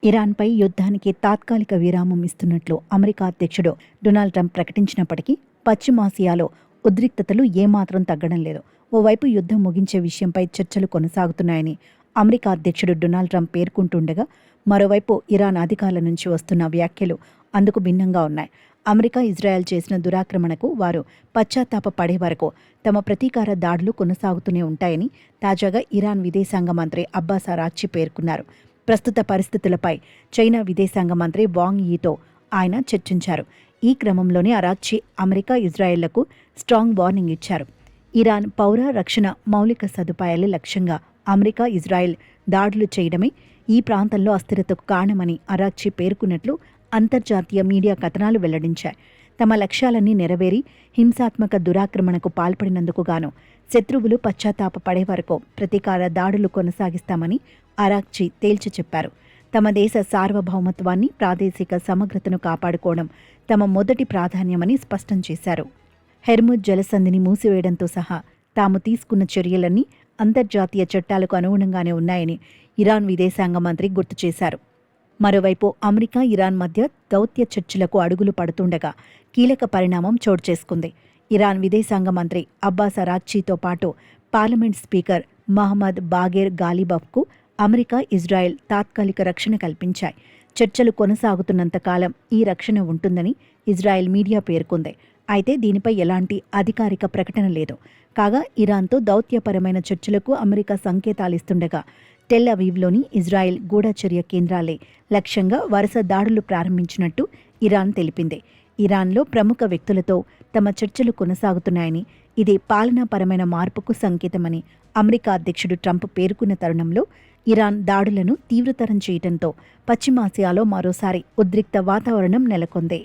ఇరాన్పై యుద్ధానికి తాత్కాలిక విరామం ఇస్తున్నట్లు అమెరికా అధ్యక్షుడు డొనాల్డ్ ట్రంప్ ప్రకటించినప్పటికీ పశ్చిమాసియాలో ఉద్రిక్తతలు ఏమాత్రం తగ్గడం లేదు. ఓవైపు యుద్ధం ముగించే విషయంపై చర్చలు కొనసాగుతున్నాయని అమెరికా అధ్యక్షుడు డొనాల్డ్ ట్రంప్ పేర్కొంటుండగా, మరోవైపు ఇరాన్ అధికారుల నుంచి వస్తున్న వ్యాఖ్యలు అందుకు భిన్నంగా ఉన్నాయి. అమెరికా, ఇజ్రాయెల్ చేసిన దురాక్రమణకు వారు పశ్చాత్తాప పడే వరకు తమ ప్రతీకార దాడులు కొనసాగుతూనే ఉంటాయని తాజాగా ఇరాన్ విదేశాంగ మంత్రి అబ్బాస్ అరాగ్చి పేర్కొన్నారు. ప్రస్తుత పరిస్థితులపై చైనా విదేశాంగ మంత్రి వాంగ్ యీతో ఆయన చర్చించారు. ఈ క్రమంలోనే అరాగ్చి అమెరికా, ఇజ్రాయెళ్లకు స్ట్రాంగ్ వార్నింగ్ ఇచ్చారు. ఇరాన్ పౌర రక్షణ మౌలిక సదుపాయాల లక్ష్యంగా అమెరికా, ఇజ్రాయెల్ దాడులు చేయడమే ఈ ప్రాంతంలో అస్థిరతకు కారణమని అరాగ్చి పేర్కొన్నట్లు అంతర్జాతీయ మీడియా కథనాలు వెల్లడించాయి. తమ లక్ష్యాలన్నీ నెరవేరి హింసాత్మక దురాక్రమణకు పాల్పడినందుకు గాను శత్రువులు పశ్చాత్తాప పడే వరకు ప్రతీకార దాడులు కొనసాగిస్తామని అరాగ్చి తేల్చి చెప్పారు. తమ దేశ సార్వభౌమత్వాన్ని, ప్రాదేశిక సమగ్రతను కాపాడుకోవడం తమ మొదటి ప్రాధాన్యమని స్పష్టం చేశారు. హెర్ముజ్ జలసంధిని మూసివేయడంతో సహా తాము తీసుకున్న చర్యలన్నీ అంతర్జాతీయ చట్టాలకు అనుగుణంగానే ఉన్నాయని ఇరాన్ విదేశాంగ మంత్రి గుర్తు చేశారు. మరోవైపు అమెరికా, ఇరాన్ మధ్య దౌత్య చర్చలకు అడుగులు పడుతుండగా కీలక పరిణామం చోటు చేసుకుంది. ఇరాన్ విదేశాంగ మంత్రి అబ్బాస్ అరాగ్చీతో పాటు పార్లమెంట్ స్పీకర్ మహమ్మద్ బాగేర్ గాలిబఫ్కు అమెరికా, ఇజ్రాయెల్ తాత్కాలిక రక్షణ కల్పించాయి. చర్చలు కొనసాగుతున్నంత కాలం ఈ రక్షణ ఉంటుందని ఇజ్రాయెల్ మీడియా పేర్కొంది. అయితే దీనిపై ఎలాంటి అధికారిక ప్రకటన లేదు. కాగా ఇరాన్తో దౌత్యపరమైన చర్చలకు అమెరికా సంకేతాలిస్తుండగా టెల్ అవీవ్లోని ఇజ్రాయెల్ గూఢచర్య కేంద్రాలే లక్ష్యంగా వరుస దాడులు ప్రారంభించినట్టు ఇరాన్ తెలిపింది. ఇరాన్లో ప్రముఖ వ్యక్తులతో తమ చర్చలు కొనసాగుతున్నాయని, ఇది పాలనాపరమైన మార్పుకు సంకేతమని అమెరికా అధ్యక్షుడు ట్రంప్ పేర్కొన్న తరుణంలో ఇరాన్ దాడులను తీవ్రతరం చేయడంతో పశ్చిమాసియాలో మరోసారి ఉద్రిక్త వాతావరణం నెలకొంది.